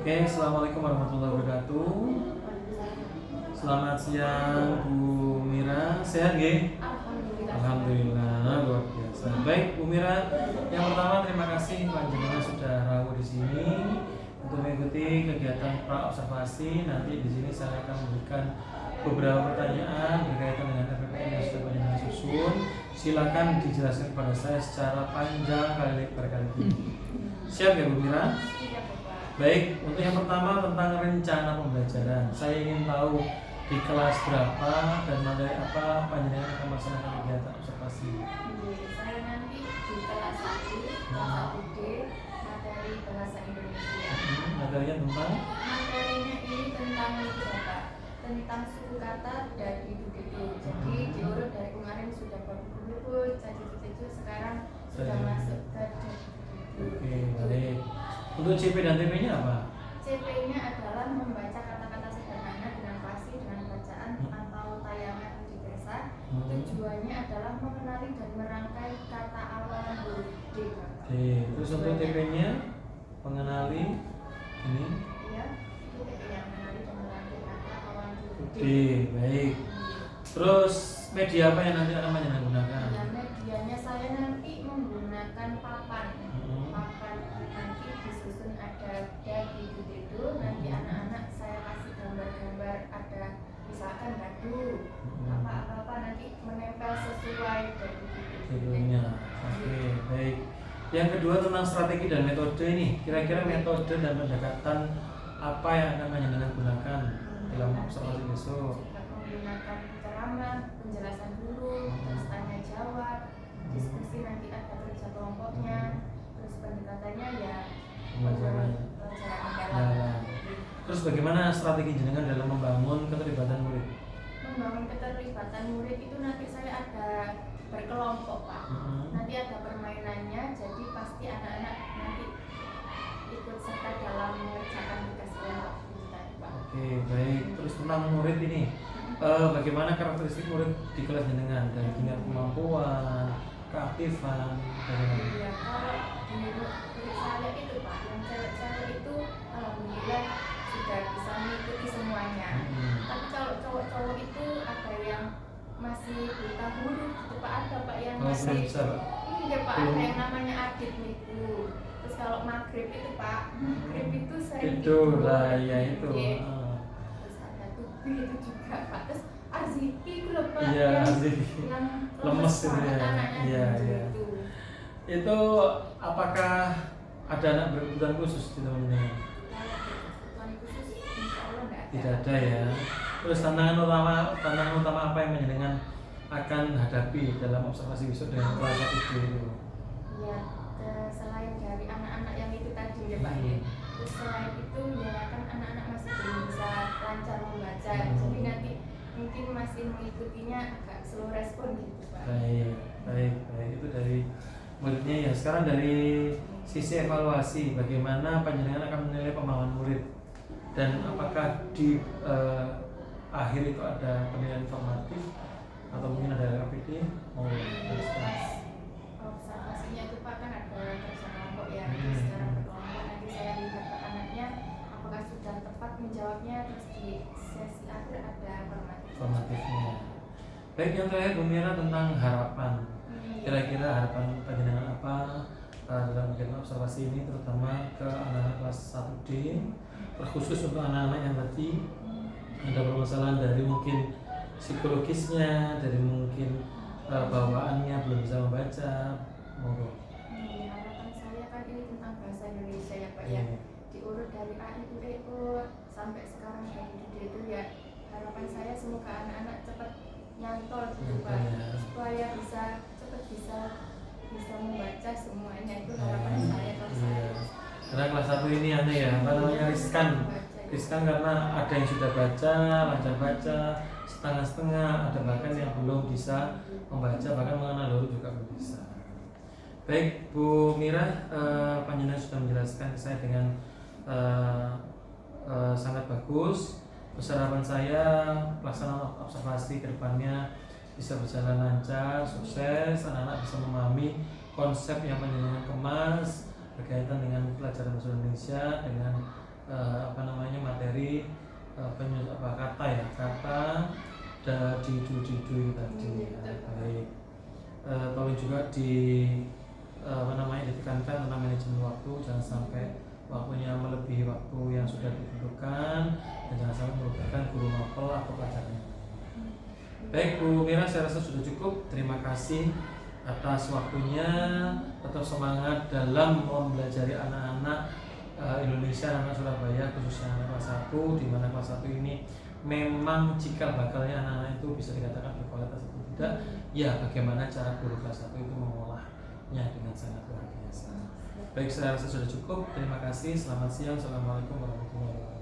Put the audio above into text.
Oke, assalamualaikum warahmatullahi wabarakatuh. Selamat siang Bu Mira, sehat nggih? Alhamdulillah, luar biasa. Baik Bu Mira, yang pertama terima kasih panjenengan sudah rawuh di sini untuk mengikuti kegiatan pra observasi. Nanti di sini saya akan memberikan beberapa pertanyaan berkaitan dengan RPPN yang sudah panjenengan susun. Silakan dijelaskan kepada saya secara panjang kali lebar kali ini. Siap ya Bu Mira? Baik, untuk yang pertama tentang rencana pembelajaran. Saya ingin tahu di kelas berapa dan materi apa panjenengan akan melaksanakan kegiatan observasi. Saya nanti di kelas 1, kelas 1D, materi bahasa Indonesia. Materinya tentang? Materinya ini tentang Jawa, tentang suku kata dari Dudu. Jadi diurut dari kemarin sudah berburu, cacu-cacu, sekarang sudah masuk ke Dudu. Oke, baik. Untuk CP dan TP-nya apa? CP-nya adalah membaca kata-kata sederhana dengan pasti dengan bacaan atau tayangan di desa. Tujuannya adalah mengenali dan merangkai kata awal huruf D. Oke, terus untuk TP-nya mengenali ini? Iya, itu TP yang mengenali dan merangkai kata awal huruf D. Baik. Terus media apa yang nanti akan panjenengan gunakan? Dan medianya saya nanti menggunakan papan. Papan nanti disusun ada dari Dudu. Nanti anak-anak saya kasih gambar-gambar, ada misalkan gadu, apa-apa nanti menempel sesuai dari Judulnya. Oke, baik. Yang kedua tentang strategi dan metode ini. Kira-kira metode dan pendekatan apa yang akan panjenengan gunakan dalam observasi besok? Menggunakan ceramah, penjelasan dulu, terus tanya jawab, diskusi nanti ada kerja kelompoknya, terus pendekatannya ya Pembelajaran. pelajaran dalam. Nah, terus bagaimana strategi jenengan dalam membangun keterlibatan murid? Membangun keterlibatan murid itu nanti saya ada berkelompok Pak. Nanti ada permainannya, jadi pasti anak-anak nanti ikut serta dalam mengerjakan tugas kelompok itu tadi Pak. Oke, baik. Terus tentang murid ini, bagaimana karakteristik murid di kelas jenengan dari tingkat kemampuan, keaktifan, bagaimana? Iya, kalau di murid saya itu Pak, yang cewek-cewek itu alhamdulillah sudah bisa mengikuti semuanya. Tapi kalau cowok-cowok itu ada yang masih buta huruf gitu Pak, ada Pak yang masih iya Pak, ada yang namanya Adit itu. Terus kalau maghrib itu Pak, maghrib itu sering Tidur lah, ya itu. Iya. Terus ada Tubi itu juga Pak. Terus Arziki itu loh Pak, Iya, Arziki. yang Lemes itu banget ya. anaknya Iya, gitu. iya. Itu apakah ada anak berkebutuhan khusus di teman-teman? Kalau berkebutuhan khusus insya Allah nggak ada. Tidak ada ya. Terus tantangan utama apa yang panjenengan akan hadapi dalam observasi besok dengan kelas 1D itu? Ya, selain dari anak-anak yang itu tadi ya Pak ya. Terus selain itu ya kan anak-anak masih belum bisa lancar membaca. Jadi nanti mungkin masih mengikutinya agak slow respon gitu Pak. Baik. Itu dari muridnya ya. Sekarang dari sisi evaluasi, bagaimana panjenengan akan menilai pemahaman murid dan apakah di akhir itu ada penilaian formatif atau mungkin ada RPD? Mau jelaskan? Observasinya itu Pak kan ada kerja kelompok ya. Secara berkelompok nanti saya lihat ke anaknya apakah sudah tepat menjawabnya, terus di sesi akhir ada Formatifnya. Baik, yang terakhir Bu Mira tentang harapan. Kira-kira harapan panjenengan apa dalam kegiatan observasi ini, terutama ke anak-anak kelas 1D, terkhusus untuk anak-anak yang tadi ada permasalahan dari mungkin psikologisnya, dari mungkin bawaannya belum bisa membaca. Monggo. Harapan saya kan ini tentang bahasa Indonesia ya Pak ya. Diurut dari A, I, U, E, O sampai sekarang dari D itu ya. Harapan saya semoga anak-anak cepat nyantol gitu Pak, supaya cepat bisa membaca semuanya. Itu harapan saya kalau saya. Karena kelas 1 ini aneh ya, riskan karena ada yang sudah baca, lancar baca, setengah-setengah, ada bahkan yang belum bisa membaca, bahkan mengenal huruf juga belum bisa. Baik Bu Mira, panjenengan sudah menjelaskan ke saya dengan sangat bagus. Harapan saya pelaksanaan observasi ke depannya bisa berjalan lancar, sukses, anak-anak bisa memahami konsep yang panjenengan kemas berkaitan dengan pelajaran bahasa Indonesia dengan materi kata ya, kata di du tadi. Baik. Tolong juga ditekankan tentang manajemen waktu, jangan sampai waktunya melebihi waktu yang sudah ditentukan dan jangan sampai merugikan guru mapel atau pelajarnya. Baik Bu Mira, saya rasa sudah cukup. Terima kasih atas waktunya. Tetap semangat dalam mempelajari anak-anak Indonesia, anak Surabaya, khususnya anak kelas 1, di mana kelas 1 ini memang cikal bakalnya anak-anak itu bisa dikatakan berkualitas atau tidak. Ya, bagaimana cara guru kelas 1 itu mengolahnya dengan sangat luar biasa. Baik, saya rasa sudah cukup. Terima kasih. Selamat siang. Assalamualaikum warahmatullahi wabarakatuh.